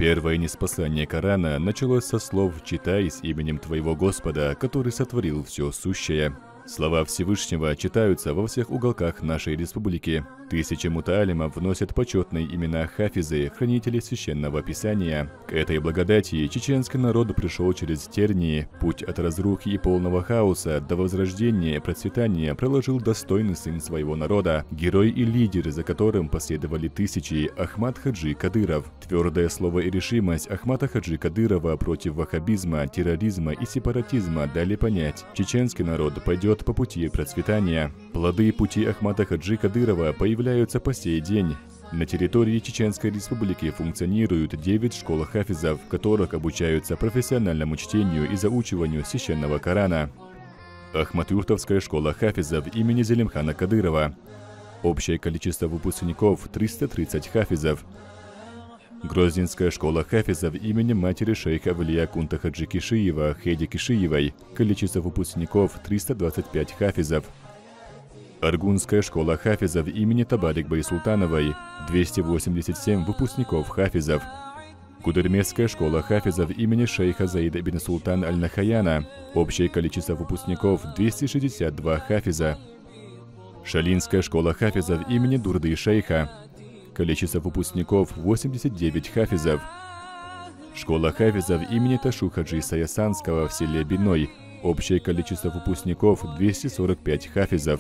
Первое ниспослание Корана началось со слов «Читай с именем твоего Господа, который сотворил все сущее». Слова Всевышнего читаются во всех уголках нашей республики. Тысячи мутаалимов вносят почетные имена хафизы, хранители священного писания. К этой благодати чеченский народ пришел через тернии. Путь от разрухи и полного хаоса до возрождения и процветания проложил достойный сын своего народа, герой и лидер, за которым последовали тысячи, Ахмад Хаджи Кадыров. Твердое слово и решимость Ахмада Хаджи Кадырова против ваххабизма, терроризма и сепаратизма дали понять: чеченский народ пойдет по пути процветания. Плоды пути Ахмада Хаджи Кадырова появляются по сей день. На территории Чеченской Республики функционируют 9 школ хафизов, в которых обучаются профессиональному чтению и заучиванию священного Корана. Ахмат-Юртовская школа хафизов имени Зелимхана Кадырова. Общее количество выпускников – 330 хафизов. Грозненская школа хафизов имени матери шейха Авлия Кунта Хаджи Кишиева Хеди Кишиевой. Количество выпускников – 325 хафизов. Аргунская школа хафизов имени Табарик Байсултановой. 287 выпускников хафизов. Гудермесская школа хафизов имени шейха Заида ибн Султан Аль-Нахаяна. Общее количество выпускников – 262 хафиза. Шалинская школа хафизов имени Дурды шейха. Количество выпускников – 89 хафизов. Школа хафизов имени Ташу Хаджи Саясанского в селе Биной. Общее количество выпускников – 245 хафизов.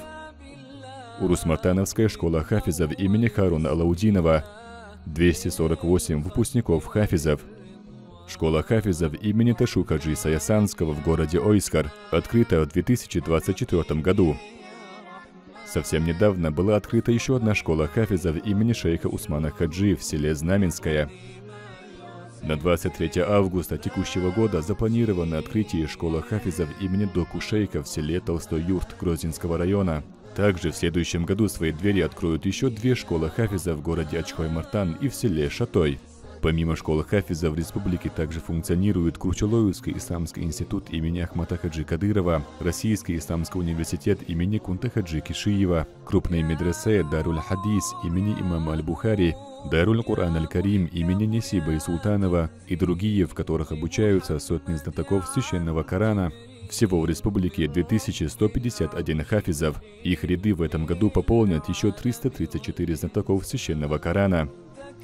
Урус-Мартановская школа хафизов имени Харуна Алаудинова. 248 выпускников хафизов. Школа хафизов имени Ташу Хаджи Саясанского в городе Ойскар открыта в 2024 году. Совсем недавно была открыта еще одна школа хафизов имени шейха Усмана Хаджи в селе Знаменское. На 23 августа текущего года запланировано открытие школы хафизов имени Доку шейха в селе Толстой Юрт Грозненского района. Также в следующем году свои двери откроют еще 2 школы хафизов в городе Ачхой-Мартан и в селе Шатой. Помимо школы хафизов в республике также функционирует Кручалоевский исламский институт имени Ахмада Хаджи Кадырова, Российский исламский университет имени Кунта Хаджи Кишиева, крупные медресе Даруль-Хадис имени имама Аль-Бухари, Даруль-Кур'ан Аль-Карим имени Несиба и Султанова и другие, в которых обучаются сотни знатоков священного Корана. Всего в республике 2151 хафизов. Их ряды в этом году пополнят еще 334 знатоков священного Корана.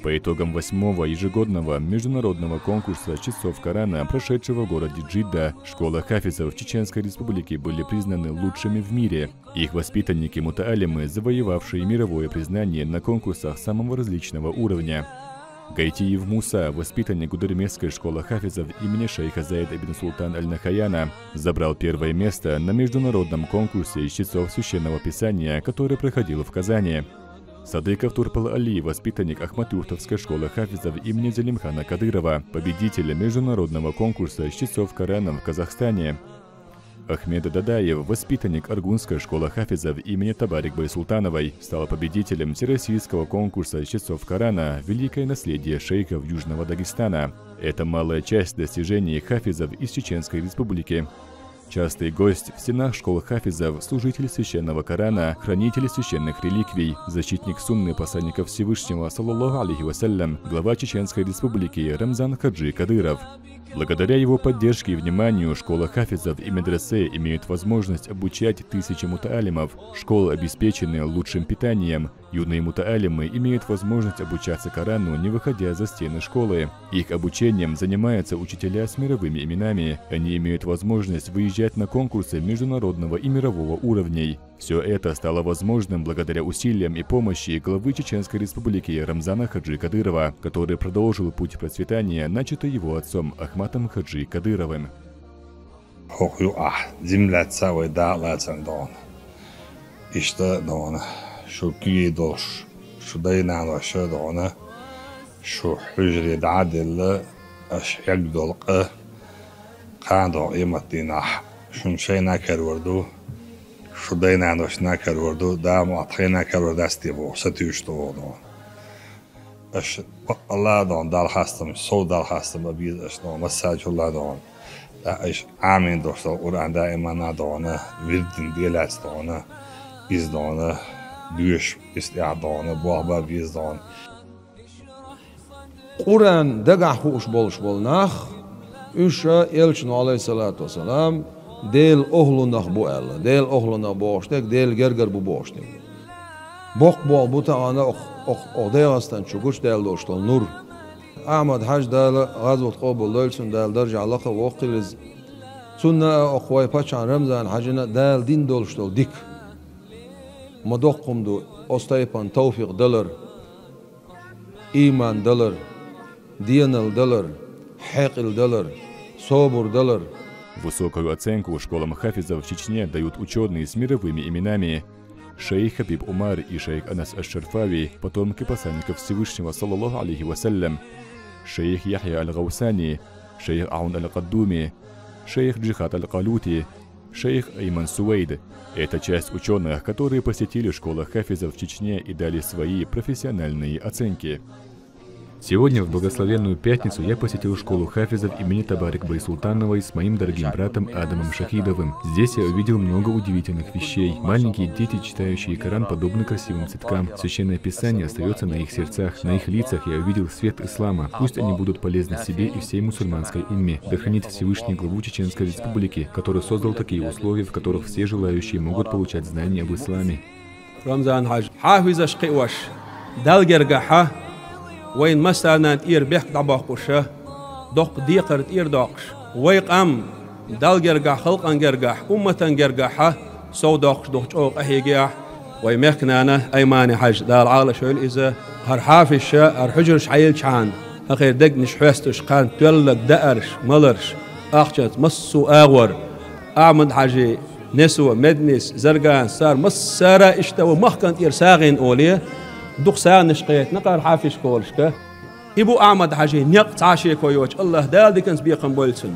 По итогам 8-го ежегодного международного конкурса чтецов Корана, прошедшего в городе Джидда, школы хафизов в Чеченской Республике были признаны лучшими в мире. Их воспитанники-мутаалимы, завоевавшие мировое признание на конкурсах самого различного уровня. Гайтиев Муса, воспитанник Гудермесской школы хафизов имени шейха Заида ибн Султан Аль-Нахаяна, забрал первое место на международном конкурсе чтецов священного писания, который проходил в Казани. Садыков Турпал Али, воспитанник Ахмат-Юртовской школы хафизов имени Зелимхана Кадырова, победитель международного конкурса чтецов Корана в Казахстане. Ахмед Дадаев, воспитанник Аргунской школы хафизов имени Табарик Байсултановой, стал победителем всероссийского конкурса чтецов Корана «Великое наследие шейхов Южного Дагестана». Это малая часть достижений хафизов из Чеченской Республики. Частый гость в стенах школ хафизов, служитель священного Корана, хранитель священных реликвий, защитник сунны посланников Всевышнего, саллаллаху алейхи вассалям, глава Чеченской Республики Рамзан Хаджи Кадыров. Благодаря его поддержке и вниманию, школа хафизов и медресе имеют возможность обучать тысячи мутаалимов. Школы обеспечены лучшим питанием. Юные мутаалимы имеют возможность обучаться Корану, не выходя за стены школы. Их обучением занимаются учителя с мировыми именами. Они имеют возможность выезжать на конкурсы международного и мирового уровней. Все это стало возможным благодаря усилиям и помощи главы Чеченской Республики Рамзана Хаджи Кадырова, который продолжил путь процветания, начатый его отцом Ахматом Хаджи Кадыровым. شدينا نوشنا كالوردو دام وعطينا كالورداستي بو ستيوشتو دون اش الله دون دال خاستم سو دال خاستم ابيز اش دون مساج الله دون اش امين دوشتو قران دائما دون ويدن ديلات دون بيز دون دوش استعدون بوابا بيز دون Quran daga huş boluş bolnaq Üşa elçin aleyhissalatu vesselam del oğlunaq bu Allah del oğlunaq boştek del gerger bu boştek bok bol bu taana odayastan çukuş del doştol nur Ahmad Haj dal gazot qabul dolsun dal darja alaqa waqiliz sunna oqway paçan Ramzan hajına dal din dolştol dik madoqumdu ostaypan tawfiq dalar iman dalar dinal dalar хекил далар, собур далар. Высокую оценку школам хафизов в Чечне дают ученые с мировыми именами. Шейх Хабиб Умар и шейх Анас Аш-Шарфави, потомки посланников Всевышнего, саллаллаху алейхи вассалям, шейх Яхья Аль-Гаусани, шейх Аун Аль-Каддуми, шейх Джихад Аль-Калути, шейх Айман Суэйд. Это часть ученых, которые посетили школы хафизов в Чечне и дали свои профессиональные оценки. Сегодня, в благословенную пятницу, я посетил школу хафизов имени Табарик Байсултановой с моим дорогим братом Адамом Шахидовым. Здесь я увидел много удивительных вещей. Маленькие дети, читающие Коран, подобны красивым цветкам. Священное Писание остается на их сердцах. На их лицах я увидел свет ислама. Пусть они будут полезны себе и всей мусульманской умме. Да хранит Всевышний главу Чеченской Республики, который создал такие условия, в которых все желающие могут получать знания об исламе. Рамзан Хадж. Хафиза шкиваш. Далгергаха. وين مثلا تير بيك دباقوشه دق ديقر تير داقش ويقام دال جرجع خلقا جرجع أمة جرجعها سو داقش دقش أوق أهيجع ويمكننا أيمان حج دال عالة شويل إذا هرحاف الشاء هرحجرش عيل شان أخير دق نشحستش قان تولك دقرش ملرش أخشت مصو أغور أعمد حاجي نسوة مدنس زرقان صار مصارة اشتوى مخكن تير ساغين أوليه دق سان نشقيت نقر حافش كولشكه يبو أعمد حاجي نيق تعشي كويوش الله دال ديكنس بيقن بولسن